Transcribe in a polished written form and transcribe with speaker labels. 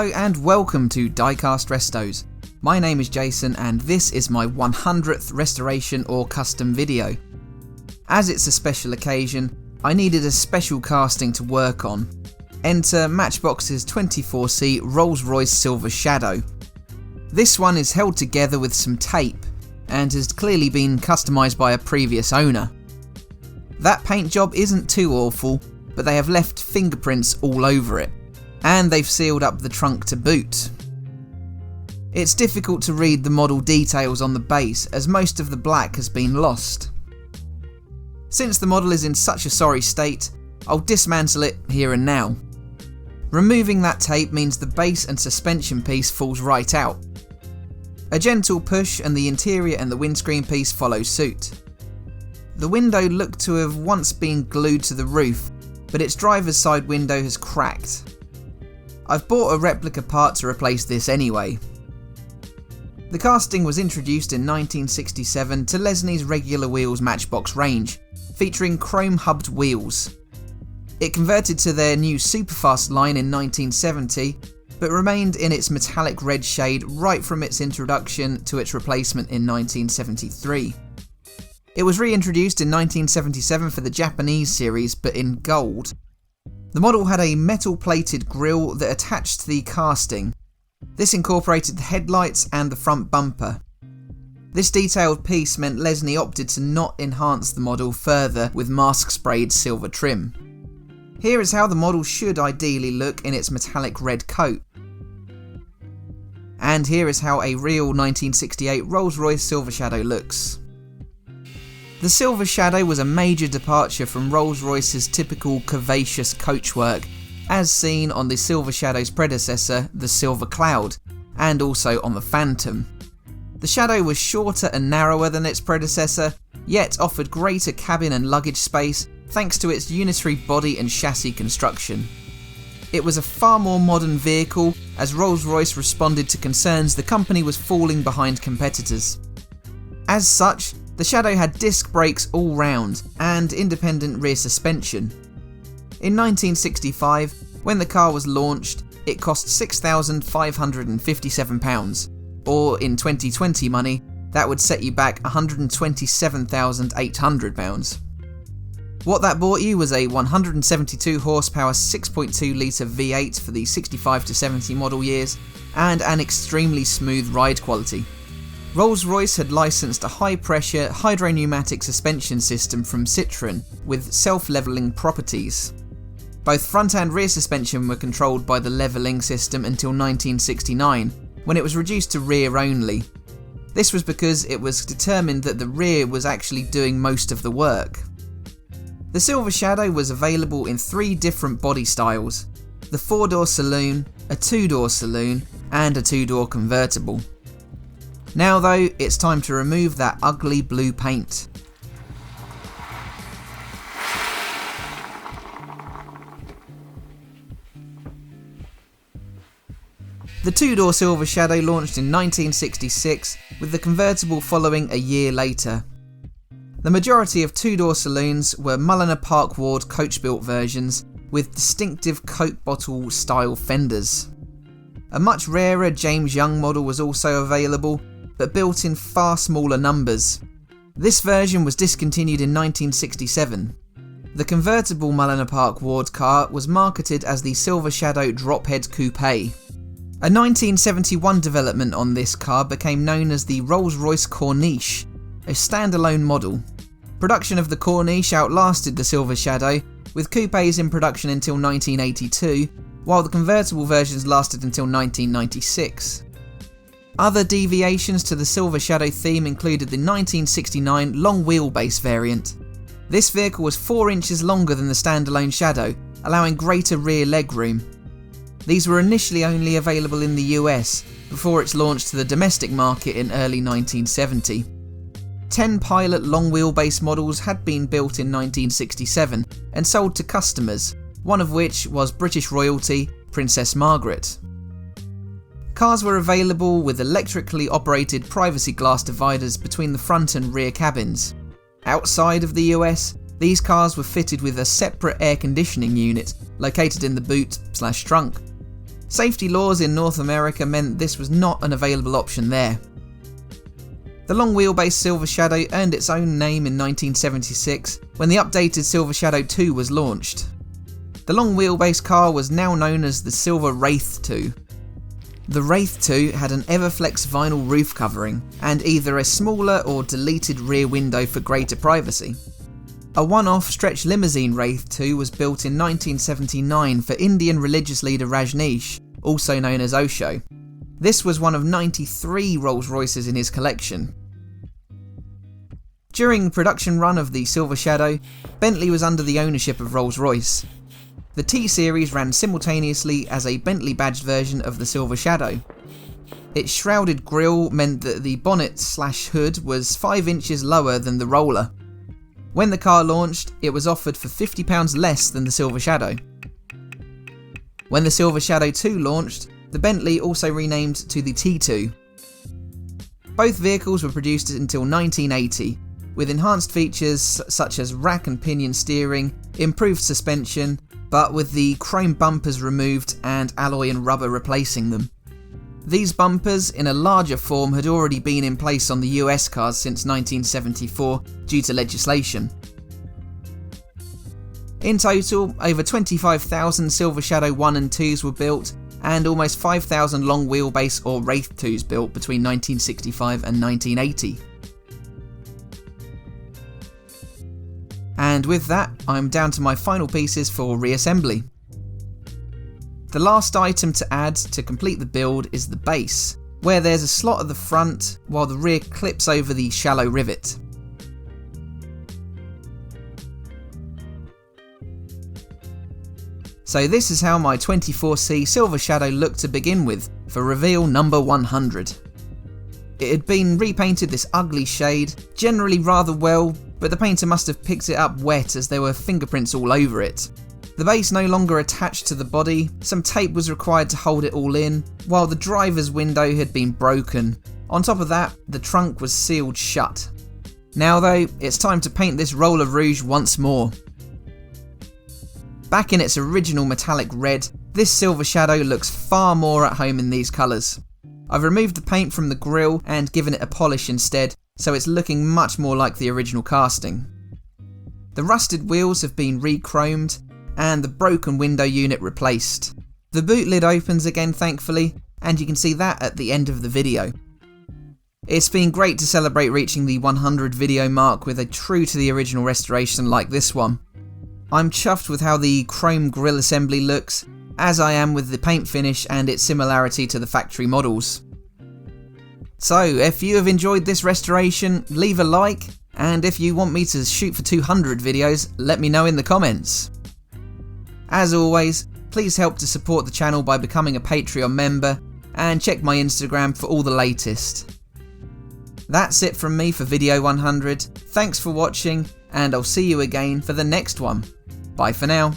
Speaker 1: Hello and welcome to Diecast Restos. My name is Jason and this is my 100th restoration or custom video. As it's a special occasion, I needed a special casting to work on. Enter Matchbox's 24C Rolls Royce Silver Shadow. This one is held together with some tape and has clearly been customised by a previous owner. That paint job isn't too awful, but they have left fingerprints all over it. And they've sealed up the trunk to boot. It's difficult to read the model details on the base as most of the black has been lost. Since the model is in such a sorry state, I'll dismantle it here and now. Removing that tape means the base and suspension piece falls right out. A gentle push and the interior and the windscreen piece follow suit. The window looked to have once been glued to the roof, but its driver's side window has cracked. I've bought a replica part to replace this anyway. The casting was introduced in 1967 to Lesney's regular wheels Matchbox range, featuring chrome hubbed wheels. It converted to their new Superfast line in 1970, but remained in its metallic red shade right from its introduction to its replacement in 1973. It was reintroduced in 1977 for the Japanese series, but in gold. The model had a metal-plated grille that attached to the casting. This incorporated the headlights and the front bumper. This detailed piece meant Lesney opted to not enhance the model further with mask-sprayed silver trim. Here is how the model should ideally look in its metallic red coat. And here is how a real 1968 Rolls Royce Silver Shadow looks. The Silver Shadow was a major departure from Rolls Royce's typical curvaceous coachwork, as seen on the Silver Shadow's predecessor, the Silver Cloud, and also on the Phantom. The Shadow was shorter and narrower than its predecessor, yet offered greater cabin and luggage space thanks to its unitary body and chassis construction. It was a far more modern vehicle, as Rolls-Royce responded to concerns the company was falling behind competitors. As such, the Shadow had disc brakes all round and independent rear suspension. In 1965, when the car was launched, it cost £6,557, or in 2020 money, that would set you back £127,800. What that bought you was a 172 horsepower 6.2 litre V8 for the 65 to 70 model years, and an extremely smooth ride quality. Rolls-Royce had licensed a high-pressure hydropneumatic suspension system from Citroën with self-levelling properties. Both front and rear suspension were controlled by the levelling system until 1969, when it was reduced to rear only. This was because it was determined that the rear was actually doing most of the work. The Silver Shadow was available in 3 different body styles: the 4-door saloon, a 2-door saloon, and a 2-door convertible. Now though, it's time to remove that ugly blue paint. The 2-door Silver Shadow launched in 1966, with the convertible following a year later. The majority of 2-door saloons were Mulliner Park Ward coach-built versions with distinctive Coke bottle style fenders. A much rarer James Young model was also available, but built in far smaller numbers. This version was discontinued in 1967. The convertible Mulliner Park Ward car was marketed as the Silver Shadow Drophead Coupe. A 1971 development on this car became known as the Rolls-Royce Corniche, a standalone model. Production of the Corniche outlasted the Silver Shadow, with coupes in production until 1982, while the convertible versions lasted until 1996. Other deviations to the Silver Shadow theme included the 1969 long wheelbase variant. This vehicle was 4 inches longer than the standalone Shadow, allowing greater rear legroom. These were initially only available in the US, before its launch to the domestic market in early 1970. 10 Pilot long wheelbase models had been built in 1967 and sold to customers, one of which was British royalty Princess Margaret. Cars were available with electrically operated privacy glass dividers between the front and rear cabins. Outside of the US, these cars were fitted with a separate air conditioning unit located in the boot/trunk. Safety laws in North America meant this was not an available option there. The long wheelbase Silver Shadow earned its own name in 1976 when the updated Silver Shadow 2 was launched. The long wheelbase car was now known as the Silver Wraith 2. The Wraith 2 had an Everflex vinyl roof covering and either a smaller or deleted rear window for greater privacy. A one-off stretch limousine Wraith 2 was built in 1979 for Indian religious leader Rajneesh, also known as Osho. This was one of 93 Rolls Royces in his collection. During the production run of the Silver Shadow, Bentley was under the ownership of Rolls Royce. The T-Series ran simultaneously as a Bentley badged version of the Silver Shadow. Its shrouded grille meant that the bonnet/hood was 5 inches lower than the roller. When the car launched, it was offered for £50 less than the Silver Shadow. When the Silver Shadow 2 launched, the Bentley also renamed to the T2. Both vehicles were produced until 1980, with enhanced features such as rack and pinion steering, improved suspension, but with the chrome bumpers removed and alloy and rubber replacing them. These bumpers, in a larger form, had already been in place on the US cars since 1974 due to legislation. In total, over 25,000 Silver Shadow 1 and 2s were built, and almost 5,000 long wheelbase or Wraith 2s built between 1965 and 1980. And with that, I'm down to my final pieces for reassembly. The last item to add to complete the build is the base, where there's a slot at the front while the rear clips over the shallow rivet. So this is how my 24C Silver Shadow looked to begin with for reveal number 100. It had been repainted this ugly shade, generally rather well, but the painter must have picked it up wet as there were fingerprints all over it. The base no longer attached to the body, some tape was required to hold it all in, while the driver's window had been broken. On top of that, the trunk was sealed shut. Now though, it's time to paint this roller rouge once more. Back in its original metallic red, this Silver Shadow looks far more at home in these colours. I've removed the paint from the grille and given it a polish instead, so it's looking much more like the original casting. The rusted wheels have been re-chromed, and the broken window unit replaced. The boot lid opens again thankfully, and you can see that at the end of the video. It's been great to celebrate reaching the 100 video mark with a true to the original restoration like this one. I'm chuffed with how the chrome grille assembly looks, as I am with the paint finish and its similarity to the factory models. So if you have enjoyed this restoration, leave a like, and if you want me to shoot for 200 videos, let me know in the comments. As always, please help to support the channel by becoming a Patreon member, and check my Instagram for all the latest. That's it from me for video 100, thanks for watching, and I'll see you again for the next one. Bye for now.